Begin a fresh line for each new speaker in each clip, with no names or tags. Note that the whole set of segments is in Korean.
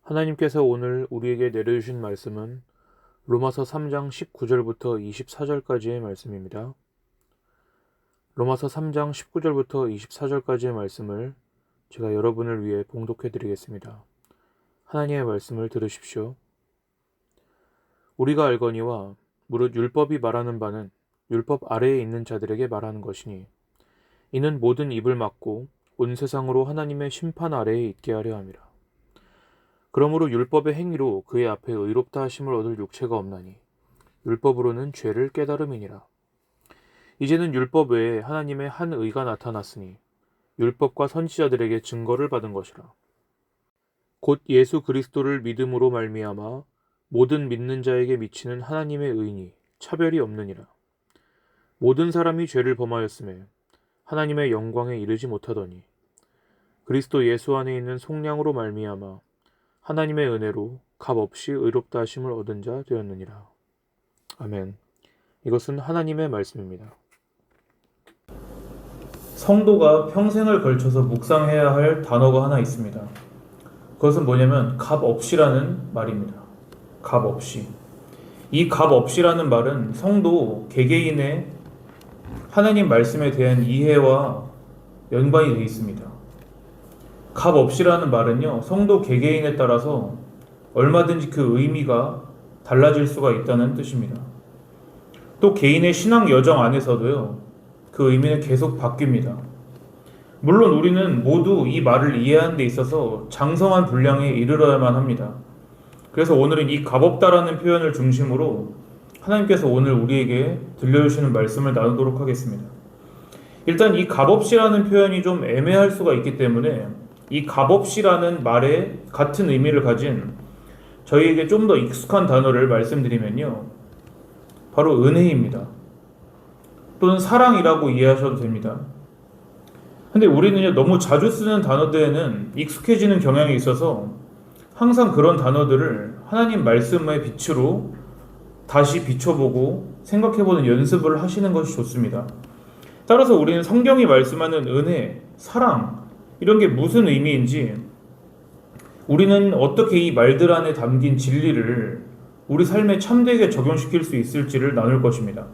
하나님께서 오늘 우리에게 내려주신 말씀은 로마서 3장 19절부터 24절까지의 말씀입니다. 로마서 3장 19절부터 24절까지의 말씀을 제가 여러분을 위해 봉독해 드리겠습니다. 하나님의 말씀을 들으십시오. 우리가 알거니와 무릇 율법이 말하는 바는 율법 아래에 있는 자들에게 말하는 것이니 이는 모든 입을 막고 온 세상으로 하나님의 심판 아래에 있게 하려 함이라. 그러므로 율법의 행위로 그의 앞에 의롭다 하심을 얻을 육체가 없나니 율법으로는 죄를 깨달음이니라. 이제는 율법 외에 하나님의 한 의가 나타났으니 율법과 선지자들에게 증거를 받은 것이라. 곧 예수 그리스도를 믿음으로 말미암아 모든 믿는 자에게 미치는 하나님의 의니 차별이 없느니라. 모든 사람이 죄를 범하였음에 하나님의 영광에 이르지 못하더니 그리스도 예수 안에 있는 속량으로 말미암아 하나님의 은혜로 값없이 의롭다 하심을 얻은 자 되었느니라. 아멘. 이것은 하나님의 말씀입니다.
성도가 평생을 걸쳐서 묵상해야 할 단어가 하나 있습니다. 그것은 뭐냐면 값없이라는 말입니다. 값없이. 이 값없이라는 말은 성도 개개인의 하나님 말씀에 대한 이해와 연관이 되어 있습니다. 값없이라는 말은요, 성도 개개인에 따라서 얼마든지 그 의미가 달라질 수가 있다는 뜻입니다. 또 개인의 신앙 여정 안에서도요, 그 의미는 계속 바뀝니다. 물론 우리는 모두 이 말을 이해하는 데 있어서 장성한 분량에 이르러야만 합니다. 그래서 오늘은 이 값없다라는 표현을 중심으로 하나님께서 오늘 우리에게 들려주시는 말씀을 나누도록 하겠습니다. 일단 이 값없이라는 표현이 좀 애매할 수가 있기 때문에 이 값없이라는 말에 같은 의미를 가진 저희에게 좀 더 익숙한 단어를 말씀드리면요, 바로 은혜입니다. 또는 사랑이라고 이해하셔도 됩니다. 근데 우리는요, 너무 자주 쓰는 단어들에는 익숙해지는 경향이 있어서 항상 그런 단어들을 하나님 말씀의 빛으로 다시 비춰보고 생각해보는 연습을 하시는 것이 좋습니다. 따라서 우리는 성경이 말씀하는 은혜, 사랑, 이런 게 무슨 의미인지, 우리는 어떻게 이 말들 안에 담긴 진리를 우리 삶에 참되게 적용시킬 수 있을지를 나눌 것입니다.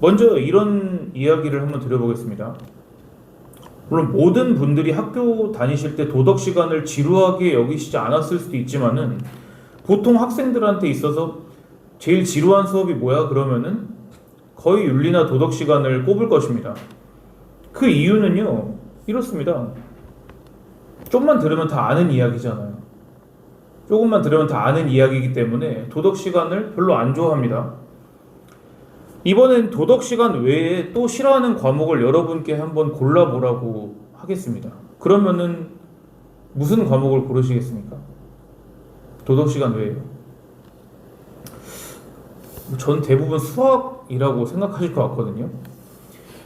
먼저 이런 이야기를 한번 드려보겠습니다. 물론 모든 분들이 학교 다니실 때 도덕 시간을 지루하게 여기시지 않았을 수도 있지만은 보통 학생들한테 있어서 제일 지루한 수업이 뭐야? 그러면은 거의 윤리나 도덕 시간을 꼽을 것입니다. 그 이유는요, 이렇습니다. 조금만 들으면 다 아는 이야기잖아요. 조금만 들으면 다 아는 이야기이기 때문에 도덕 시간을 별로 안 좋아합니다. 이번엔 도덕 시간 외에 또 싫어하는 과목을 여러분께 한번 골라보라고 하겠습니다. 그러면은 무슨 과목을 고르시겠습니까? 도덕 시간 외에요. 전 대부분 수학이라고 생각하실 것 같거든요.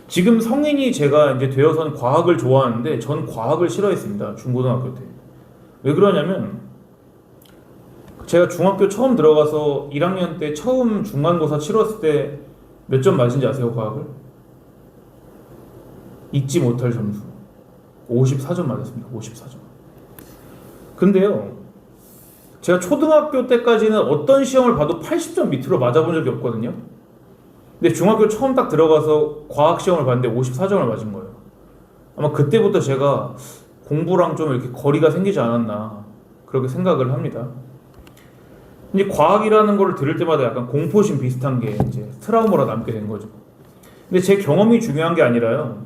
지금 성인이 제가 이제 되어서는 과학을 좋아하는데 전 과학을 싫어했습니다. 중고등학교 때. 왜 그러냐면 제가 중학교 처음 들어가서 1학년 때 처음 중간고사 치렀을 때 몇 점 맞은지 아세요? 과학을? 잊지 못할 점수 54점 맞았습니다. 54점. 근데요, 제가 초등학교 때까지는 어떤 시험을 봐도 80점 밑으로 맞아본 적이 없거든요. 근데 중학교 처음 딱 들어가서 과학 시험을 봤는데 54점을 맞은 거예요. 아마 그때부터 제가 공부랑 좀 이렇게 거리가 생기지 않았나 그렇게 생각을 합니다. 이제 과학이라는 걸 들을 때마다 약간 공포심 비슷한 게 이제 트라우마로 남게 된 거죠. 근데 제 경험이 중요한 게 아니라요,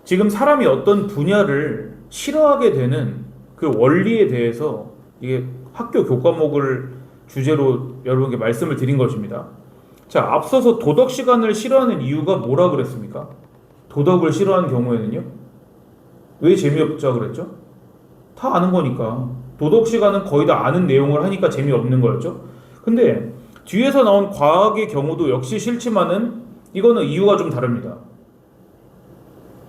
지금 사람이 어떤 분야를 싫어하게 되는 그 원리에 대해서 이게 학교 교과목을 주제로 여러분께 말씀을 드린 것입니다. 자, 앞서서 도덕 시간을 싫어하는 이유가 뭐라 그랬습니까? 도덕을 싫어하는 경우에는요, 왜 재미없자 그랬죠? 다 아는 거니까. 도덕 시간은 거의 다 아는 내용을 하니까 재미없는 거였죠. 근데 뒤에서 나온 과학의 경우도 역시 싫지만은 이거는 이유가 좀 다릅니다.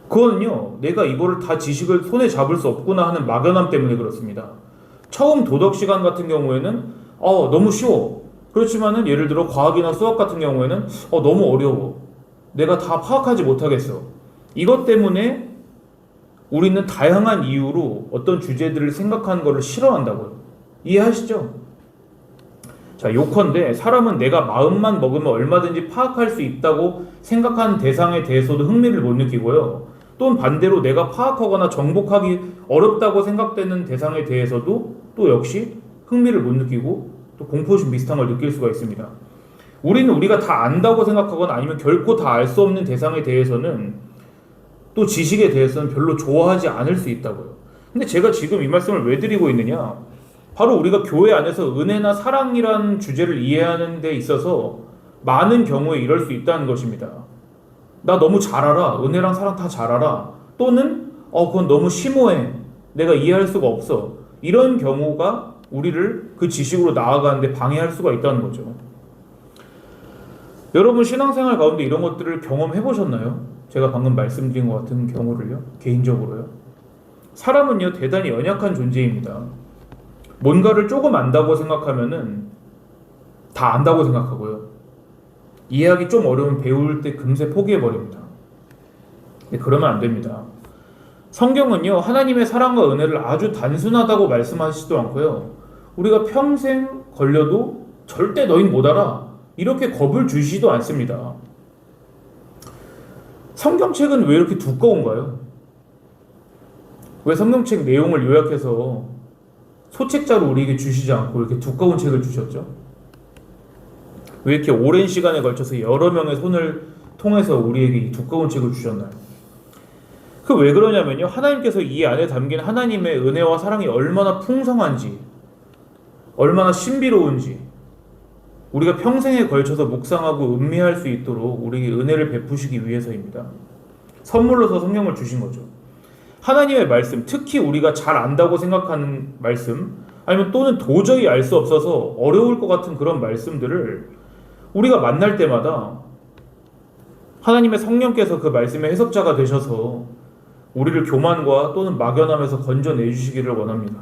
그거는요, 내가 이거를 다 지식을 손에 잡을 수 없구나 하는 막연함 때문에 그렇습니다. 처음 도덕 시간 같은 경우에는 너무 쉬워. 그렇지만은 예를 들어 과학이나 수학 같은 경우에는 너무 어려워. 내가 다 파악하지 못하겠어. 이것 때문에 우리는 다양한 이유로 어떤 주제들을 생각하는 것을 싫어한다고요. 이해하시죠? 자, 요컨대 사람은 내가 마음만 먹으면 얼마든지 파악할 수 있다고 생각하는 대상에 대해서도 흥미를 못 느끼고요. 또는 반대로 내가 파악하거나 정복하기 어렵다고 생각되는 대상에 대해서도 또 역시 흥미를 못 느끼고 또 공포심 비슷한 걸 느낄 수가 있습니다. 우리는 우리가 다 안다고 생각하거나 아니면 결코 다 알 수 없는 대상에 대해서는 또 지식에 대해서는 별로 좋아하지 않을 수 있다고요. 근데 제가 지금 이 말씀을 왜 드리고 있느냐? 바로 우리가 교회 안에서 은혜나 사랑이라는 주제를 이해하는 데 있어서 많은 경우에 이럴 수 있다는 것입니다. 나 너무 잘 알아. 은혜랑 사랑 다 잘 알아. 또는 그건 너무 심오해. 내가 이해할 수가 없어. 이런 경우가 우리를 그 지식으로 나아가는데 방해할 수가 있다는 거죠. 여러분 신앙생활 가운데 이런 것들을 경험해 보셨나요? 제가 방금 말씀드린 것 같은 경우를요. 개인적으로요. 사람은요 대단히 연약한 존재입니다. 뭔가를 조금 안다고 생각하면은 다 안다고 생각하고요. 이해하기 좀 어려운 배울 때 금세 포기해버립니다. 근데 그러면 안 됩니다. 성경은요 하나님의 사랑과 은혜를 아주 단순하다고 말씀하시지도 않고요. 우리가 평생 걸려도 절대 너흰 못 알아. 이렇게 겁을 주시지도 않습니다. 성경책은 왜 이렇게 두꺼운가요? 왜 성경책 내용을 요약해서 소책자로 우리에게 주시지 않고 이렇게 두꺼운 책을 주셨죠? 왜 이렇게 오랜 시간에 걸쳐서 여러 명의 손을 통해서 우리에게 이 두꺼운 책을 주셨나요? 그 왜 그러냐면요. 하나님께서 이 안에 담긴 하나님의 은혜와 사랑이 얼마나 풍성한지, 얼마나 신비로운지, 우리가 평생에 걸쳐서 묵상하고 음미할 수 있도록 우리에게 은혜를 베푸시기 위해서입니다. 선물로서 성경을 주신 거죠. 하나님의 말씀, 특히 우리가 잘 안다고 생각하는 말씀, 아니면 또는 도저히 알 수 없어서 어려울 것 같은 그런 말씀들을 우리가 만날 때마다 하나님의 성령께서 그 말씀의 해석자가 되셔서 우리를 교만과 또는 막연함에서 건져내 주시기를 원합니다.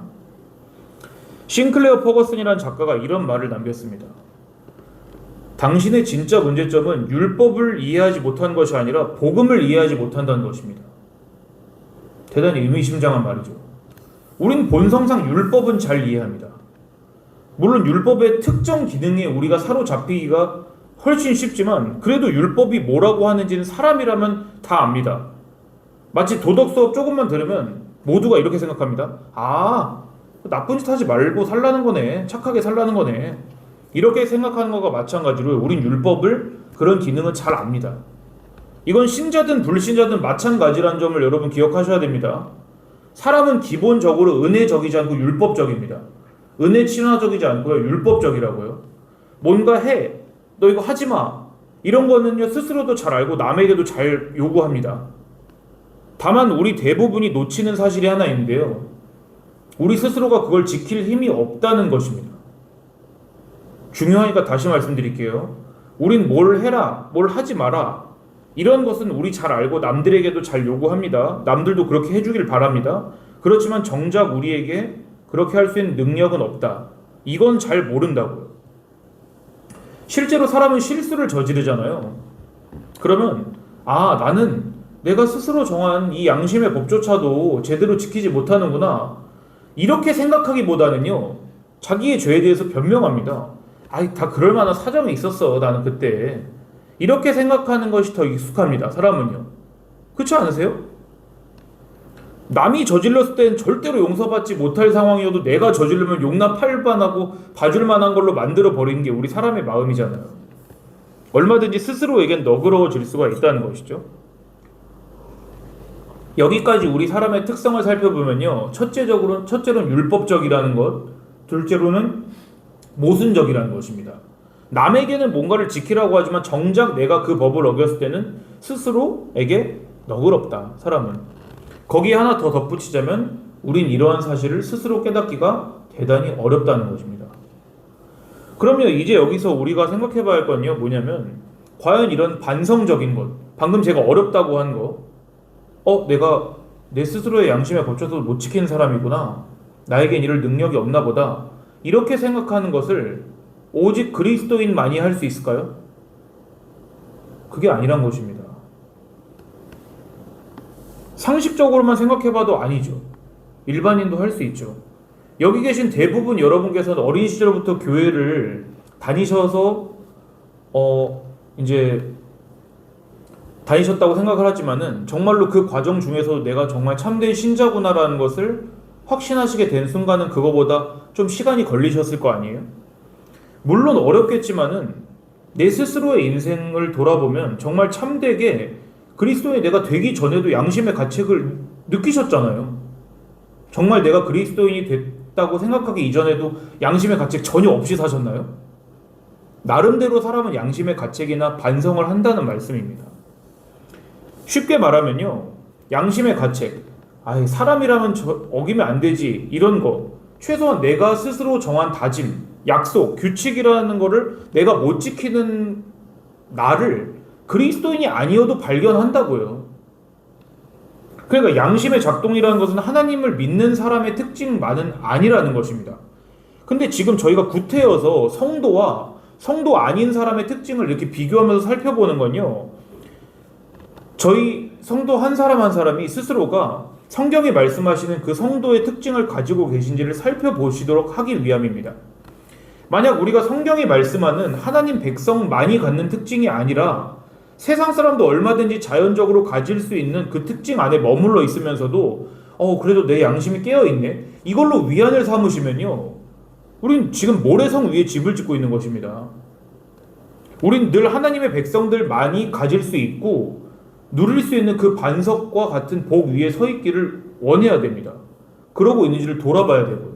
싱클레어 퍼거슨이라는 작가가 이런 말을 남겼습니다. 당신의 진짜 문제점은 율법을 이해하지 못한 것이 아니라 복음을 이해하지 못한다는 것입니다. 대단히 의미심장한 말이죠. 우린 본성상 율법은 잘 이해합니다. 물론 율법의 특정 기능에 우리가 사로잡히기가 훨씬 쉽지만 그래도 율법이 뭐라고 하는지는 사람이라면 다 압니다. 마치 도덕 수업 조금만 들으면 모두가 이렇게 생각합니다. 나쁜 짓 하지 말고 살라는 거네. 착하게 살라는 거네. 이렇게 생각하는 것과 마찬가지로 우린 율법을 그런 기능은 잘 압니다. 이건 신자든 불신자든 마찬가지라는 점을 여러분 기억하셔야 됩니다. 사람은 기본적으로 은혜적이지 않고 율법적입니다. 은혜 친화적이지 않고요. 율법적이라고요. 뭔가 해. 너 이거 하지 마. 이런 거는요. 스스로도 잘 알고 남에게도 잘 요구합니다. 다만 우리 대부분이 놓치는 사실이 하나 있는데요. 우리 스스로가 그걸 지킬 힘이 없다는 것입니다. 중요하니까 다시 말씀드릴게요. 우린 뭘 해라, 뭘 하지 마라. 이런 것은 우리 잘 알고 남들에게도 잘 요구합니다. 남들도 그렇게 해주길 바랍니다. 그렇지만 정작 우리에게 그렇게 할 수 있는 능력은 없다. 이건 잘 모른다고요. 실제로 사람은 실수를 저지르잖아요. 그러면 나는 내가 스스로 정한 이 양심의 법조차도 제대로 지키지 못하는구나. 이렇게 생각하기보다는요. 자기의 죄에 대해서 변명합니다. 다 그럴 만한 사정이 있었어. 나는 그때. 이렇게 생각하는 것이 더 익숙합니다. 사람은요. 그렇지 않으세요? 남이 저질렀을 땐 절대로 용서받지 못할 상황이어도 내가 저지르면 용납할 만하고 봐줄 만한 걸로 만들어버리는 게 우리 사람의 마음이잖아요. 얼마든지 스스로에겐 너그러워질 수가 있다는 것이죠. 여기까지 우리 사람의 특성을 살펴보면요. 첫째로는 율법적이라는 것, 둘째로는 모순적이라는 것입니다. 남에게는 뭔가를 지키라고 하지만 정작 내가 그 법을 어겼을 때는 스스로에게 너그럽다. 사람은. 거기에 하나 더 덧붙이자면 우린 이러한 사실을 스스로 깨닫기가 대단히 어렵다는 것입니다. 그럼요. 이제 여기서 우리가 생각해 봐야 할 건요. 뭐냐면 과연 이런 반성적인 것, 방금 제가 어렵다고 한 거, 내가 내 스스로의 양심에 거쳐서 못 지키는 사람이구나. 나에겐 이럴 능력이 없나 보다. 이렇게 생각하는 것을 오직 그리스도인만이 할 수 있을까요? 그게 아니란 것입니다. 상식적으로만 생각해봐도 아니죠. 일반인도 할 수 있죠. 여기 계신 대부분 여러분께서는 어린 시절부터 교회를 다니셔서 이제 다니셨다고 생각을 하지만은 정말로 그 과정 중에서 내가 정말 참된 신자구나라는 것을 확신하시게 된 순간은 그거보다 좀 시간이 걸리셨을 거 아니에요? 물론 어렵겠지만은 내 스스로의 인생을 돌아보면 정말 참되게 그리스도인이 내가 되기 전에도 양심의 가책을 느끼셨잖아요. 정말 내가 그리스도인이 됐다고 생각하기 이전에도 양심의 가책 전혀 없이 사셨나요? 나름대로 사람은 양심의 가책이나 반성을 한다는 말씀입니다. 쉽게 말하면요, 양심의 가책, 사람이라면 어기면 안 되지, 이런 거, 최소한 내가 스스로 정한 다짐, 약속, 규칙이라는 거를 내가 못 지키는 나를 그리스도인이 아니어도 발견한다고요. 그러니까 양심의 작동이라는 것은 하나님을 믿는 사람의 특징만은 아니라는 것입니다. 근데 지금 저희가 구태여서 성도와 성도 아닌 사람의 특징을 이렇게 비교하면서 살펴보는 건요, 저희 성도 한 사람 한 사람이 스스로가 성경이 말씀하시는 그 성도의 특징을 가지고 계신지를 살펴보시도록 하기 위함입니다. 만약 우리가 성경이 말씀하는 하나님 백성만이 갖는 특징이 아니라 세상 사람도 얼마든지 자연적으로 가질 수 있는 그 특징 안에 머물러 있으면서도 그래도 내 양심이 깨어있네, 이걸로 위안을 삼으시면요, 우린 지금 모래성 위에 집을 짓고 있는 것입니다. 우린 늘 하나님의 백성들만이 가질 수 있고 누릴 수 있는 그 반석과 같은 복 위에 서 있기를 원해야 됩니다. 그러고 있는지를 돌아봐야 되고요.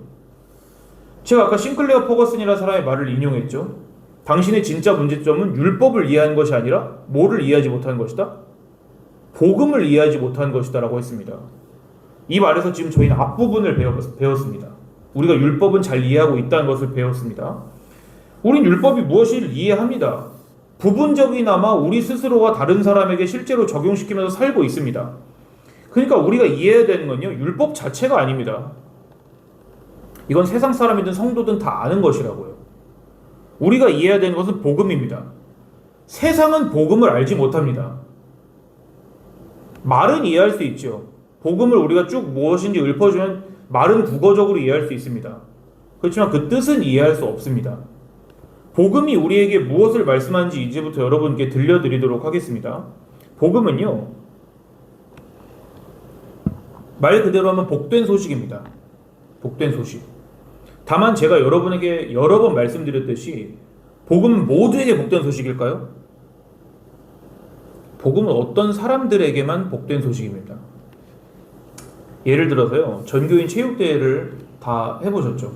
제가 아까 싱클레어 퍼거슨이라는 사람의 말을 인용했죠. 당신의 진짜 문제점은 율법을 이해하는 것이 아니라 뭐를 이해하지 못하는 것이다? 복음을 이해하지 못하는 것이다 라고 했습니다. 이 말에서 지금 저희는 앞부분을 배웠습니다. 우리가 율법은 잘 이해하고 있다는 것을 배웠습니다. 우린 율법이 무엇인지를 이해합니다. 부분적이나마 우리 스스로와 다른 사람에게 실제로 적용시키면서 살고 있습니다. 그러니까 우리가 이해해야 되는 건요, 율법 자체가 아닙니다. 이건 세상 사람이든 성도든 다 아는 것이라고요. 우리가 이해해야 되는 것은 복음입니다. 세상은 복음을 알지 못합니다. 말은 이해할 수 있죠. 복음을 우리가 쭉 무엇인지 읊어주면 말은 국어적으로 이해할 수 있습니다. 그렇지만 그 뜻은 이해할 수 없습니다. 복음이 우리에게 무엇을 말씀하는지 이제부터 여러분께 들려드리도록 하겠습니다. 복음은요, 말 그대로 하면 복된 소식입니다. 복된 소식. 다만 제가 여러분에게 여러 번 말씀드렸듯이 복음은 모두에게 복된 소식일까요? 복음은 어떤 사람들에게만 복된 소식입니다. 예를 들어서요, 전교인 체육대회를 다 해보셨죠?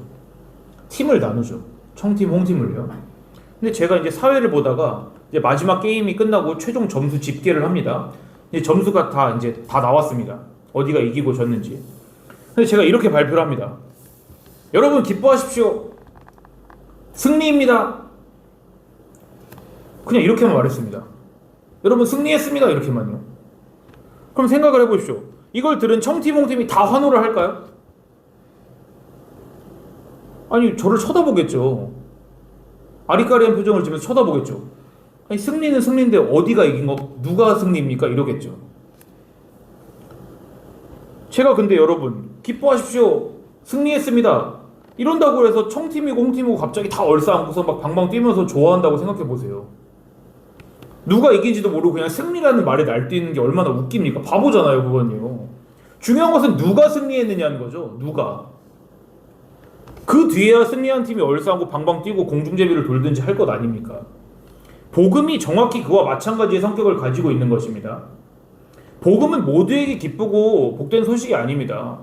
팀을 나누죠. 청팀, 홍팀을요. 근데 제가 이제 사회를 보다가 이제 마지막 게임이 끝나고 최종 점수 집계를 합니다. 이제 점수가 다 나왔습니다. 어디가 이기고 졌는지. 근데 제가 이렇게 발표를 합니다. 여러분 기뻐하십시오. 승리입니다. 그냥 이렇게만 말했습니다. 여러분 승리했습니다. 이렇게만요. 그럼 생각을 해보십시오. 이걸 들은 청팀, 홍팀이 다 환호를 할까요? 아니, 저를 쳐다보겠죠. 아리까리한 표정을 지면서 쳐다보겠죠. 아니, 승리는 승리인데 어디가 이긴 거, 누가 승리입니까? 이러겠죠. 제가 근데 여러분 기뻐하십시오. 승리했습니다. 이런다고 해서 청팀이고 홍팀이고 갑자기 다 얼싸안고서 막 방방 뛰면서 좋아한다고 생각해보세요. 누가 이긴지도 모르고 그냥 승리라는 말에 날뛰는 게 얼마나 웃깁니까? 바보잖아요, 그건요. 중요한 것은 누가 승리했느냐는 거죠. 누가. 그 뒤에야 승리한 팀이 얼싸안고 방방 뛰고 공중제비를 돌든지 할 것 아닙니까? 복음이 정확히 그와 마찬가지의 성격을 가지고 있는 것입니다. 복음은 모두에게 기쁘고 복된 소식이 아닙니다.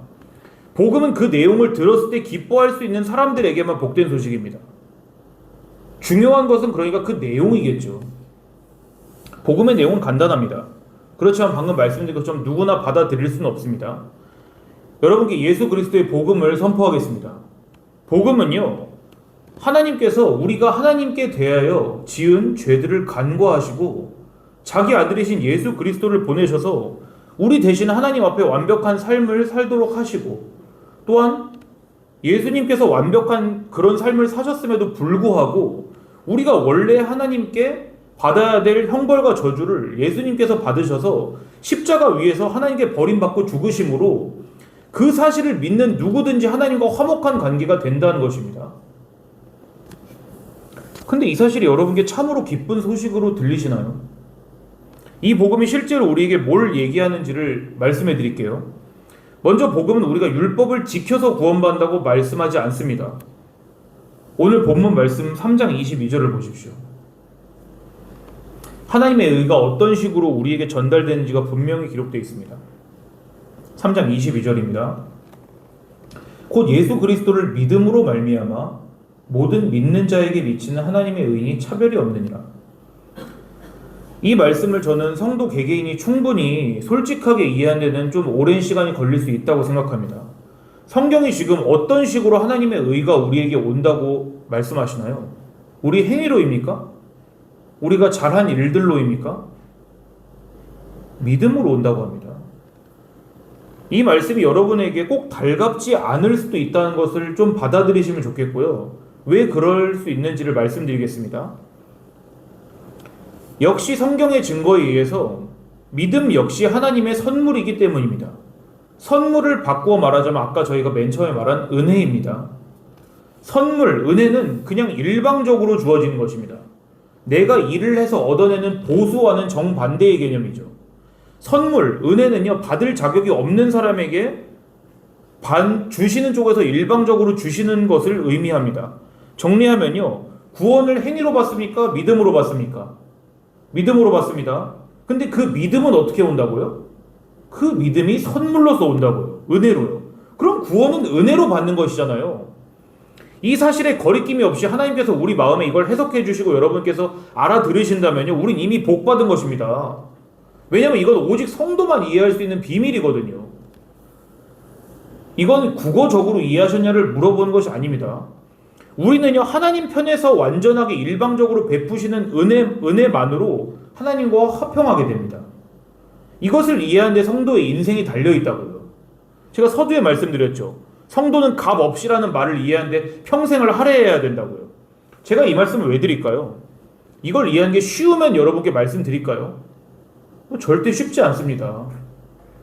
복음은 그 내용을 들었을 때 기뻐할 수 있는 사람들에게만 복된 소식입니다. 중요한 것은 그러니까 그 내용이겠죠. 복음의 내용은 간단합니다. 그렇지만 방금 말씀드린 것처럼 누구나 받아들일 수는 없습니다. 여러분께 예수 그리스도의 복음을 선포하겠습니다. 복음은요, 하나님께서 우리가 하나님께 대하여 지은 죄들을 간과하시고 자기 아들이신 예수 그리스도를 보내셔서 우리 대신 하나님 앞에 완벽한 삶을 살도록 하시고, 또한 예수님께서 완벽한 그런 삶을 사셨음에도 불구하고 우리가 원래 하나님께 받아야 될 형벌과 저주를 예수님께서 받으셔서 십자가 위에서 하나님께 버림받고 죽으심으로 그 사실을 믿는 누구든지 하나님과 화목한 관계가 된다는 것입니다. 근데 이 사실이 여러분께 참으로 기쁜 소식으로 들리시나요? 이 복음이 실제로 우리에게 뭘 얘기하는지를 말씀해 드릴게요. 먼저 복음은 우리가 율법을 지켜서 구원받는다고 말씀하지 않습니다. 오늘 본문 말씀 3장 22절을 보십시오. 하나님의 의가 어떤 식으로 우리에게 전달되는지가 분명히 기록되어 있습니다. 3장 22절입니다. 곧 예수 그리스도를 믿음으로 말미암아 모든 믿는 자에게 미치는 하나님의 의인이 차별이 없느니라. 이 말씀을 저는 성도 개개인이 충분히 솔직하게 이해하는 데는 좀 오랜 시간이 걸릴 수 있다고 생각합니다. 성경이 지금 어떤 식으로 하나님의 의가 우리에게 온다고 말씀하시나요? 우리 행위로입니까? 우리가 잘한 일들로입니까? 믿음으로 온다고 합니다. 이 말씀이 여러분에게 꼭 달갑지 않을 수도 있다는 것을 좀 받아들이시면 좋겠고요. 왜 그럴 수 있는지를 말씀드리겠습니다. 역시 성경의 증거에 의해서 믿음 역시 하나님의 선물이기 때문입니다. 선물을 바꾸어 말하자면 아까 저희가 맨 처음에 말한 은혜입니다. 선물, 은혜는 그냥 일방적으로 주어지는 것입니다. 내가 일을 해서 얻어내는 보수와는 정반대의 개념이죠. 선물, 은혜는요, 받을 자격이 없는 사람에게 주시는 쪽에서 일방적으로 주시는 것을 의미합니다. 정리하면요, 구원을 행위로 받습니까? 믿음으로 받습니까? 믿음으로 받습니다. 근데 그 믿음은 어떻게 온다고요? 그 믿음이 선물로서 온다고요. 은혜로요. 그럼 구원은 은혜로 받는 것이잖아요. 이 사실에 거리낌이 없이 하나님께서 우리 마음에 이걸 해석해 주시고 여러분께서 알아들으신다면요, 우린 이미 복 받은 것입니다. 왜냐하면 이건 오직 성도만 이해할 수 있는 비밀이거든요. 이건 국어적으로 이해하셨냐를 물어보는 것이 아닙니다. 우리는요, 하나님 편에서 완전하게 일방적으로 베푸시는 은혜만으로 하나님과 화평하게 됩니다. 이것을 이해하는데 성도의 인생이 달려있다고요. 제가 서두에 말씀드렸죠. 성도는 값 없이라는 말을 이해하는데 평생을 할애해야 된다고요. 제가 이 말씀을 왜 드릴까요? 이걸 이해하는 게 쉬우면 여러분께 말씀드릴까요? 절대 쉽지 않습니다.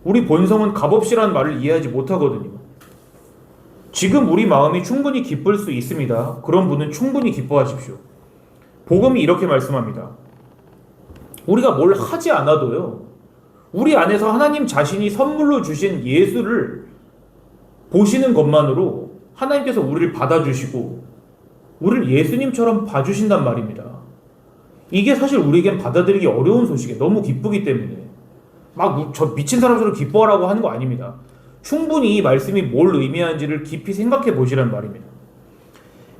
우리 본성은 값 없이라는 말을 이해하지 못하거든요. 지금 우리 마음이 충분히 기쁠 수 있습니다. 그런 분은 충분히 기뻐하십시오. 복음이 이렇게 말씀합니다. 우리가 뭘 하지 않아도요, 우리 안에서 하나님 자신이 선물로 주신 예수를 보시는 것만으로 하나님께서 우리를 받아주시고 우리를 예수님처럼 봐주신단 말입니다. 이게 사실 우리에겐 받아들이기 어려운 소식이에요. 너무 기쁘기 때문에. 막 저 미친 사람처럼 기뻐하라고 하는 거 아닙니다. 충분히 이 말씀이 뭘 의미하는지를 깊이 생각해 보시란 말입니다.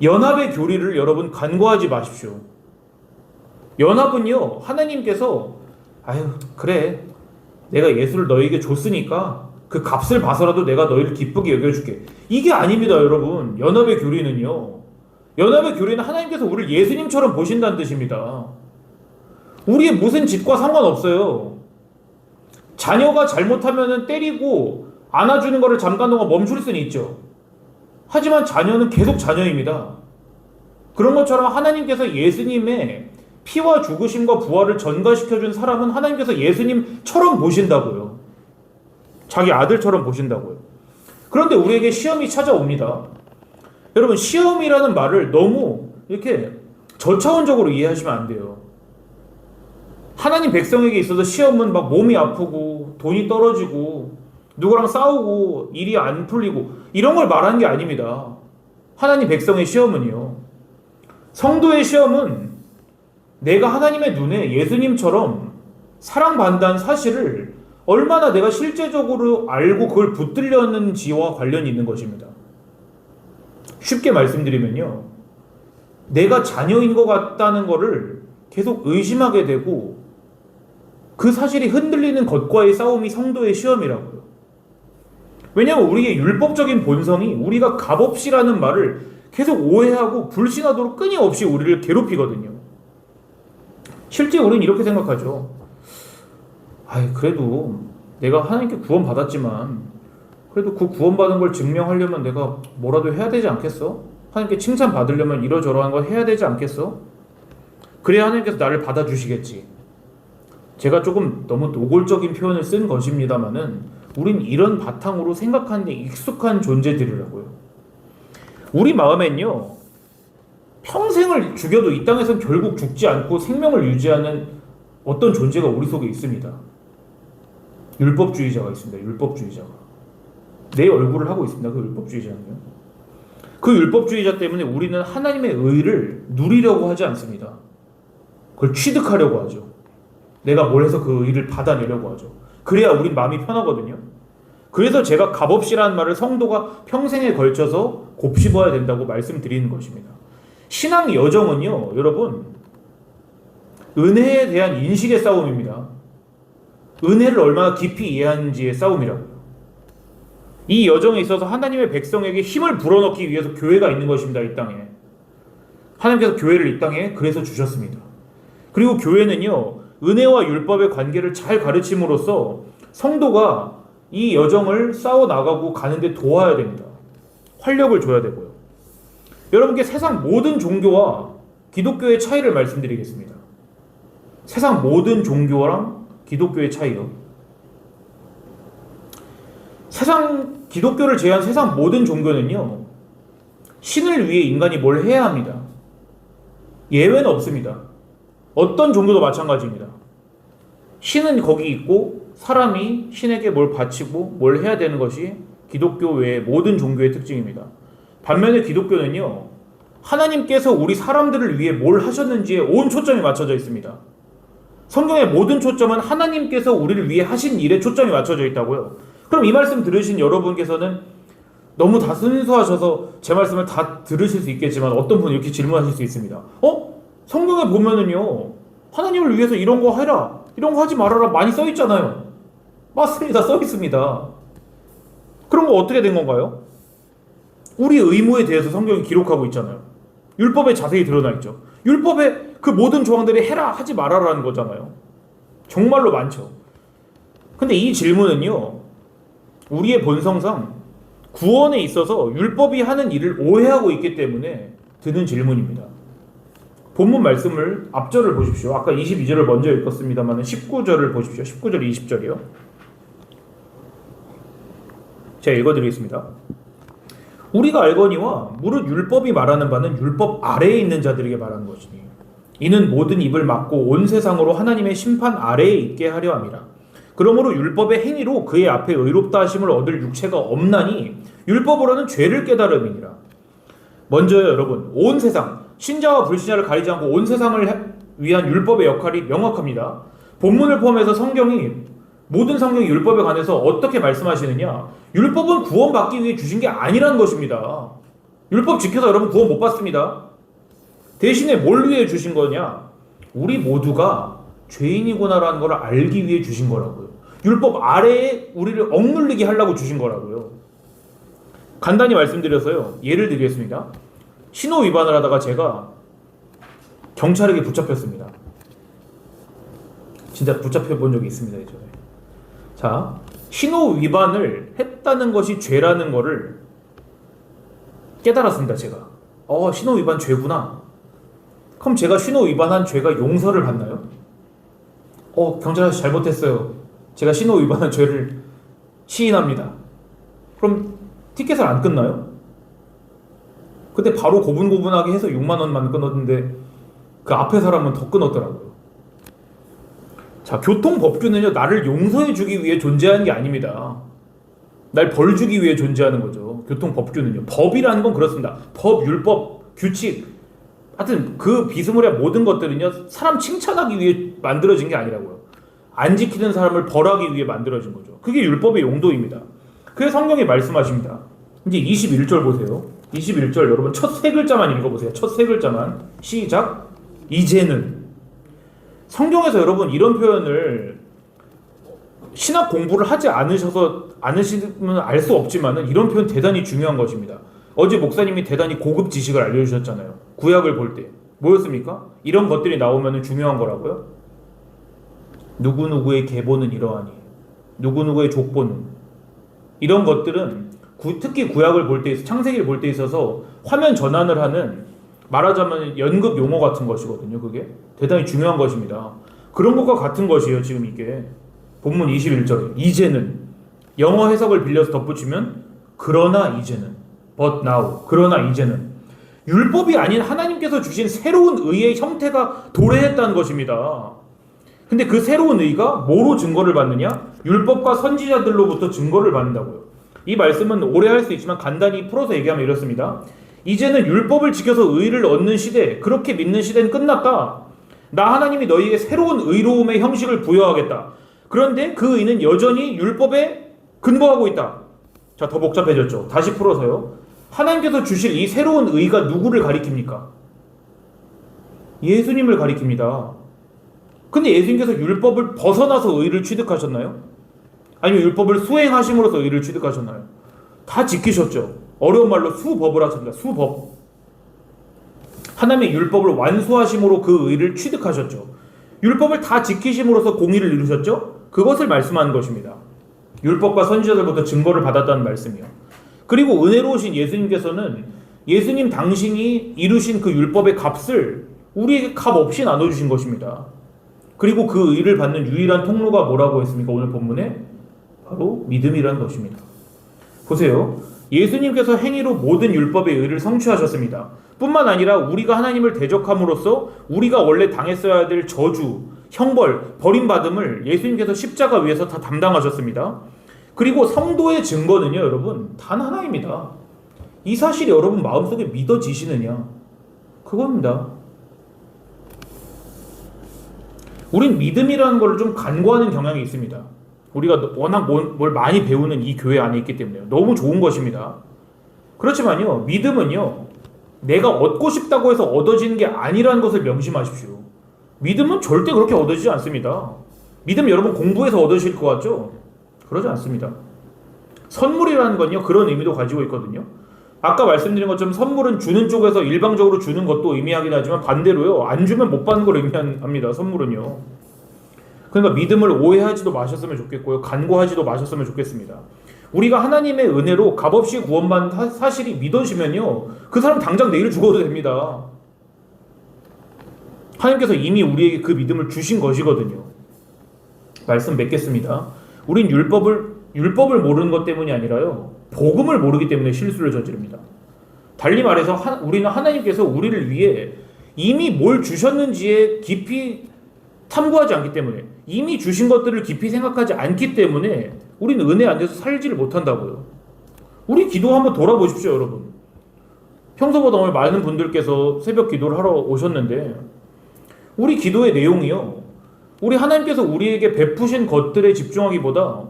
연합의 교리를 여러분 간과하지 마십시오. 연합은요, 하나님께서 아유 그래, 내가 예수를 너에게 줬으니까 그 값을 봐서라도 내가 너희를 기쁘게 여겨줄게. 이게 아닙니다, 여러분. 연합의 교리는요, 연합의 교리는 하나님께서 우리를 예수님처럼 보신다는 뜻입니다. 우리의 무슨 짓과 상관없어요. 자녀가 잘못하면 때리고 안아주는 것을 잠깐 동안 멈출 수는 있죠. 하지만 자녀는 계속 자녀입니다. 그런 것처럼 하나님께서 예수님의 피와 죽으심과 부활을 전가시켜준 사람은 하나님께서 예수님처럼 보신다고요. 자기 아들처럼 보신다고요. 그런데 우리에게 시험이 찾아옵니다. 여러분, 시험이라는 말을 너무 이렇게 저차원적으로 이해하시면 안 돼요. 하나님 백성에게 있어서 시험은 막 몸이 아프고 돈이 떨어지고 누구랑 싸우고 일이 안 풀리고 이런 걸 말하는 게 아닙니다. 하나님 백성의 시험은요, 성도의 시험은 내가 하나님의 눈에 예수님처럼 사랑받는다는 사실을 얼마나 내가 실제적으로 알고 그걸 붙들려는지와 관련이 있는 것입니다. 쉽게 말씀드리면요, 내가 자녀인 것 같다는 것을 계속 의심하게 되고 그 사실이 흔들리는 것과의 싸움이 성도의 시험이라고요. 왜냐하면 우리의 율법적인 본성이 우리가 값없이라는 말을 계속 오해하고 불신하도록 끊임없이 우리를 괴롭히거든요. 실제 우리는 이렇게 생각하죠. 그래도 내가 하나님께 구원받았지만 그래도 그 구원받은 걸 증명하려면 내가 뭐라도 해야 되지 않겠어? 하나님께 칭찬받으려면 이러저러한 걸 해야 되지 않겠어? 그래야 하나님께서 나를 받아주시겠지. 제가 조금 너무 노골적인 표현을 쓴 것입니다만은 우린 이런 바탕으로 생각하는 데 익숙한 존재들이라고요. 우리 마음엔요, 평생을 죽여도 이 땅에선 결국 죽지 않고 생명을 유지하는 어떤 존재가 우리 속에 있습니다. 율법주의자가 있습니다. 율법주의자가. 내 얼굴을 하고 있습니다. 그 율법주의자는요. 그 율법주의자 때문에 우리는 하나님의 의를 누리려고 하지 않습니다. 그걸 취득하려고 하죠. 내가 뭘 해서 그 의를 받아내려고 하죠. 그래야 우린 마음이 편하거든요. 그래서 제가 값없이라는 말을 성도가 평생에 걸쳐서 곱씹어야 된다고 말씀드리는 것입니다. 신앙 여정은요, 여러분, 은혜에 대한 인식의 싸움입니다. 은혜를 얼마나 깊이 이해하는지의 싸움이라고요. 이 여정에 있어서 하나님의 백성에게 힘을 불어넣기 위해서 교회가 있는 것입니다. 이 땅에. 하나님께서 교회를 이 땅에 그래서 주셨습니다. 그리고 교회는요, 은혜와 율법의 관계를 잘 가르침으로써 성도가 이 여정을 싸워나가고 가는데 도와야 됩니다. 활력을 줘야 되고요. 여러분께 세상 모든 종교와 기독교의 차이를 말씀드리겠습니다. 세상 모든 종교랑 기독교의 차이요. 기독교를 제외한 세상 모든 종교는요, 신을 위해 인간이 뭘 해야 합니다. 예외는 없습니다. 어떤 종교도 마찬가지입니다. 신은 거기 있고 사람이 신에게 뭘 바치고 뭘 해야 되는 것이 기독교 외의 모든 종교의 특징입니다. 반면에 기독교는요, 하나님께서 우리 사람들을 위해 뭘 하셨는지에 온 초점이 맞춰져 있습니다. 성경의 모든 초점은 하나님께서 우리를 위해 하신 일에 초점이 맞춰져 있다고요. 그럼 이 말씀 들으신 여러분께서는 너무 다 순수하셔서 제 말씀을 다 들으실 수 있겠지만 어떤 분은 이렇게 질문하실 수 있습니다. 성경에 보면은요, 하나님을 위해서 이런 거 해라, 이런 거 하지 말아라 많이 써 있잖아요. 맞습니다. 써 있습니다. 그런 거 어떻게 된 건가요? 우리 의무에 대해서 성경이 기록하고 있잖아요. 율법에 자세히 드러나 있죠. 율법에 그 모든 조항들이 해라 하지 말아라는 거잖아요. 정말로 많죠. 근데 이 질문은요, 우리의 본성상 구원에 있어서 율법이 하는 일을 오해하고 있기 때문에 드는 질문입니다. 본문 말씀을 앞절을 보십시오. 아까 22절을 먼저 읽었습니다만 19절을 보십시오. 19절 20절이요. 제가 읽어드리겠습니다. 우리가 알거니와 무릇 율법이 말하는 바는 율법 아래에 있는 자들에게 말하는 것이니 이는 모든 입을 막고 온 세상으로 하나님의 심판 아래에 있게 하려 함이라. 그러므로 율법의 행위로 그의 앞에 의롭다 하심을 얻을 육체가 없나니 율법으로는 죄를 깨달음이니라. 먼저요, 여러분, 온 세상, 신자와 불신자를 가리지 않고 온 세상을 위한 율법의 역할이 명확합니다. 본문을 포함해서 모든 성경이 율법에 관해서 어떻게 말씀하시느냐? 율법은 구원받기 위해 주신 게 아니라는 것입니다. 율법 지켜서 여러분 구원 못 받습니다. 대신에 뭘 위해 주신 거냐? 우리 모두가 죄인이구나라는 걸 알기 위해 주신 거라고요. 율법 아래에 우리를 억눌리게 하려고 주신 거라고요. 간단히 말씀드려서요, 예를 드리겠습니다. 신호 위반을 하다가 제가 경찰에게 붙잡혔습니다. 진짜 붙잡혀 본 적이 있습니다, 예전에. 자, 신호 위반을 했다는 것이 죄라는 거를 깨달았습니다, 제가. 신호 위반 죄구나. 그럼 제가 신호 위반한 죄가 용서를 받나요? 경찰 아저씨 잘못했어요. 제가 신호 위반한 죄를 시인합니다. 그럼 티켓을 안 끊나요? 근데 바로 고분고분하게 해서 6만 원만 끊었는데 그 앞에 사람은 더 끊었더라고요. 자, 교통법규는요, 나를 용서해주기 위해 존재하는 게 아닙니다. 날 벌 주기 위해 존재하는 거죠. 교통법규는요. 법이라는 건 그렇습니다. 법, 율법, 규칙, 하여튼 그 비스무리한 모든 것들은요, 사람 칭찬하기 위해 만들어진 게 아니라고요. 안 지키는 사람을 벌하기 위해 만들어진 거죠. 그게 율법의 용도입니다. 그래서 성경이 말씀하십니다. 이제 21절 보세요. 21절 여러분 첫 세 글자만 읽어보세요. 첫 세 글자만. 시작. 이제는. 성경에서 여러분 이런 표현을 신학 공부를 하지 않으시면 알 수 없지만은 이런 표현 대단히 중요한 것입니다. 어제 목사님이 대단히 고급 지식을 알려주셨잖아요. 구약을 볼 때. 뭐였습니까? 이런 것들이 나오면 중요한 거라고요. 누구누구의 계보는 이러하니. 누구누구의 족보는. 이런 것들은 특히 구약을 볼 때, 창세기를 볼 때 있어서 화면 전환을 하는 말하자면 연극 용어 같은 것이거든요. 그게 대단히 중요한 것입니다. 그런 것과 같은 것이에요. 지금 이게 본문 21절에 이제는 영어 해석을 빌려서 덧붙이면 그러나 이제는 but now 그러나 이제는 율법이 아닌 하나님께서 주신 새로운 의의 형태가 도래했다는 것입니다. 근데 그 새로운 의가 뭐로 증거를 받느냐? 율법과 선지자들로부터 증거를 받는다고요. 이 말씀은 오래 할 수 있지만 간단히 풀어서 얘기하면 이렇습니다. 이제는 율법을 지켜서 의를 얻는 시대, 그렇게 믿는 시대는 끝났다. 나 하나님이 너희에게 새로운 의로움의 형식을 부여하겠다. 그런데 그 의는 여전히 율법에 근거하고 있다. 자, 더 복잡해졌죠. 다시 풀어서요. 하나님께서 주실 이 새로운 의가 누구를 가리킵니까? 예수님을 가리킵니다. 근데 예수님께서 율법을 벗어나서 의를 취득하셨나요? 아니면 율법을 수행하심으로써 의를 취득하셨나요? 다 지키셨죠. 어려운 말로 수법을 하셨습니다. 수법. 하나님의 율법을 완수하심으로 그 의를 취득하셨죠. 율법을 다 지키심으로써 공의를 이루셨죠. 그것을 말씀하는 것입니다. 율법과 선지자들부터 증거를 받았다는 말씀이요. 그리고 은혜로우신 예수님께서는 예수님 당신이 이루신 그 율법의 값을 우리에게 값 없이 나눠주신 것입니다. 그리고 그 의를 받는 유일한 통로가 뭐라고 했습니까? 오늘 본문에 바로 믿음이라는 것입니다. 보세요. 예수님께서 행위로 모든 율법의 의를 성취하셨습니다. 뿐만 아니라 우리가 하나님을 대적함으로써 우리가 원래 당했어야 될 저주, 형벌, 버림받음을 예수님께서 십자가 위에서 다 담당하셨습니다. 그리고 성도의 증거는요, 여러분, 단 하나입니다. 이 사실이 여러분 마음속에 믿어지시느냐? 그겁니다. 우린 믿음이라는 걸 좀 간과하는 경향이 있습니다. 우리가 워낙 뭘 많이 배우는 이 교회 안에 있기 때문에요. 너무 좋은 것입니다. 그렇지만요, 믿음은요, 내가 얻고 싶다고 해서 얻어지는 게 아니라는 것을 명심하십시오. 믿음은 절대 그렇게 얻어지지 않습니다. 믿음 여러분 공부해서 얻으실 것 같죠? 그러지 않습니다. 선물이라는 건요, 그런 의미도 가지고 있거든요. 아까 말씀드린 것처럼 선물은 주는 쪽에서 일방적으로 주는 것도 의미하긴 하지만 반대로요, 안 주면 못 받는 걸 의미합니다. 선물은요. 그러니까 믿음을 오해하지도 마셨으면 좋겠고요, 간과하지도 마셨으면 좋겠습니다. 우리가 하나님의 은혜로 값없이 구원받은 사실이 믿어지면요, 그 사람 당장 내일 죽어도 됩니다. 하나님께서 이미 우리에게 그 믿음을 주신 것이거든요. 말씀 맺겠습니다. 우린 율법을 모르는 것 때문이 아니라요, 복음을 모르기 때문에 실수를 저지릅니다. 달리 말해서 우리는 하나님께서 우리를 위해 이미 뭘 주셨는지에 깊이 탐구하지 않기 때문에, 이미 주신 것들을 깊이 생각하지 않기 때문에 우리는 은혜 안에서 살지를 못한다고요. 우리 기도 한번 돌아보십시오, 여러분. 평소보다 오늘 많은 분들께서 새벽 기도를 하러 오셨는데, 우리 기도의 내용이요, 우리 하나님께서 우리에게 베푸신 것들에 집중하기보다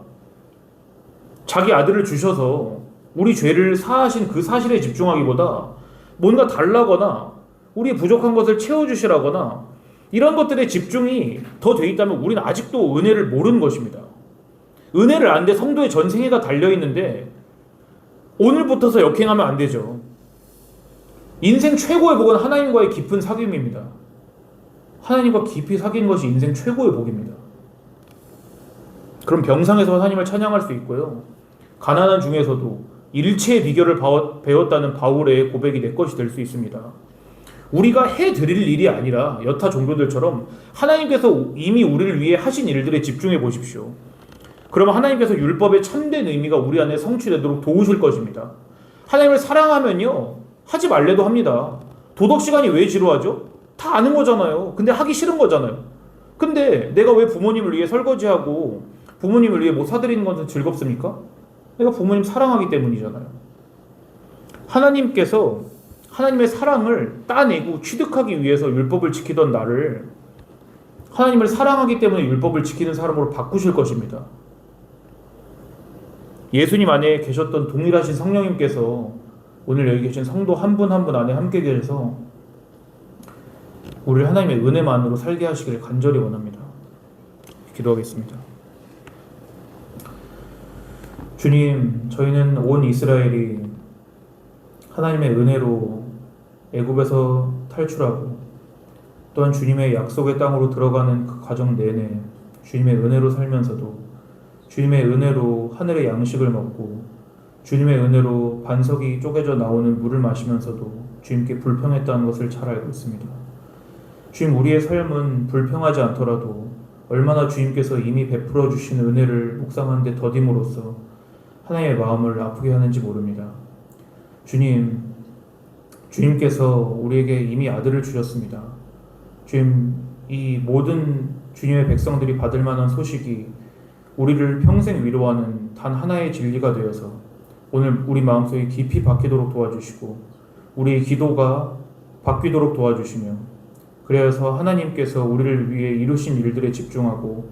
자기 아들을 주셔서 우리 죄를 사하신 그 사실에 집중하기보다 뭔가 달라거나 우리의 부족한 것을 채워주시라거나 이런 것들에 집중이 더 돼 있다면 우리는 아직도 은혜를 모르는 것입니다. 은혜를 아는데 성도의 전생애가 달려있는데 오늘부터서 역행하면 안 되죠. 인생 최고의 복은 하나님과의 깊은 사귐입니다. 하나님과 깊이 사귄 것이 인생 최고의 복입니다. 그럼 병상에서 하나님을 찬양할 수 있고요, 가난한 중에서도 일체의 비결을 배웠다는 바울의 고백이 내 것이 될 수 있습니다. 우리가 해드릴 일이 아니라 여타 종교들처럼 하나님께서 이미 우리를 위해 하신 일들에 집중해 보십시오. 그러면 하나님께서 율법의 참된 의미가 우리 안에 성취되도록 도우실 것입니다. 하나님을 사랑하면요, 하지 말래도 합니다. 도덕 시간이 왜 지루하죠? 다 아는 거잖아요. 근데 하기 싫은 거잖아요. 근데 내가 왜 부모님을 위해 설거지하고 부모님을 위해 뭐 사드리는 것은 즐겁습니까? 내가 부모님 사랑하기 때문이잖아요. 하나님께서 하나님의 사랑을 따내고 취득하기 위해서 율법을 지키던 나를 하나님을 사랑하기 때문에 율법을 지키는 사람으로 바꾸실 것입니다. 예수님 안에 계셨던 동일하신 성령님께서 오늘 여기 계신 성도 한 분 한 분 안에 함께 계셔서 우리를 하나님의 은혜만으로 살게 하시기를 간절히 원합니다. 기도하겠습니다. 주님, 저희는 온 이스라엘이 하나님의 은혜로 애굽에서 탈출하고 또한 주님의 약속의 땅으로 들어가는 그 과정 내내 주님의 은혜로 살면서도 주님의 은혜로 하늘의 양식을 먹고 주님의 은혜로 반석이 쪼개져 나오는 물을 마시면서도 주님께 불평했다는 것을 잘 알고 있습니다. 주님, 우리의 삶은 불평하지 않더라도 얼마나 주님께서 이미 베풀어 주신 은혜를 묵상하는데 더딤으로써 하나님의 마음을 아프게 하는지 모릅니다. 주님께서 우리에게 이미 아들을 주셨습니다. 주님, 이 모든 주님의 백성들이 받을 만한 소식이 우리를 평생 위로하는 단 하나의 진리가 되어서 오늘 우리 마음속에 깊이 박히도록 도와주시고 우리의 기도가 바뀌도록 도와주시며, 그래서 하나님께서 우리를 위해 이루신 일들에 집중하고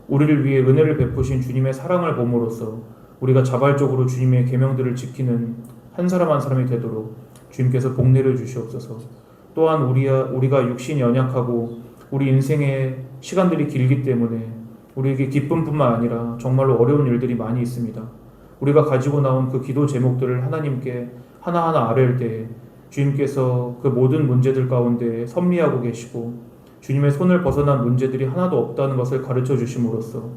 우리를 위해 은혜를 베푸신 주님의 사랑을 봄으로써 우리가 자발적으로 주님의 계명들을 지키는 한 사람 한 사람이 되도록 주님께서 복 내려 주시옵소서. 또한 우리가 육신이 연약하고 우리 인생의 시간들이 길기 때문에 우리에게 기쁨뿐만 아니라 정말로 어려운 일들이 많이 있습니다. 우리가 가지고 나온 그 기도 제목들을 하나님께 하나하나 아뢰을 때 주님께서 그 모든 문제들 가운데 섭리하고 계시고 주님의 손을 벗어난 문제들이 하나도 없다는 것을 가르쳐 주심으로써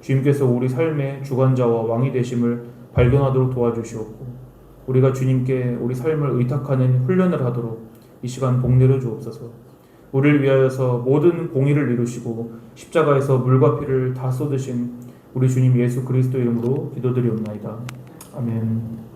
주님께서 우리 삶의 주관자와 왕이 되심을 발견하도록 도와주시옵고, 우리가 주님께 우리 삶을 의탁하는 훈련을 하도록 이 시간 복 내려 주옵소서. 우리를 위하여서 모든 공의를 이루시고 십자가에서 물과 피를 다 쏟으신 우리 주님 예수 그리스도 이름으로 기도드리옵나이다. 아멘.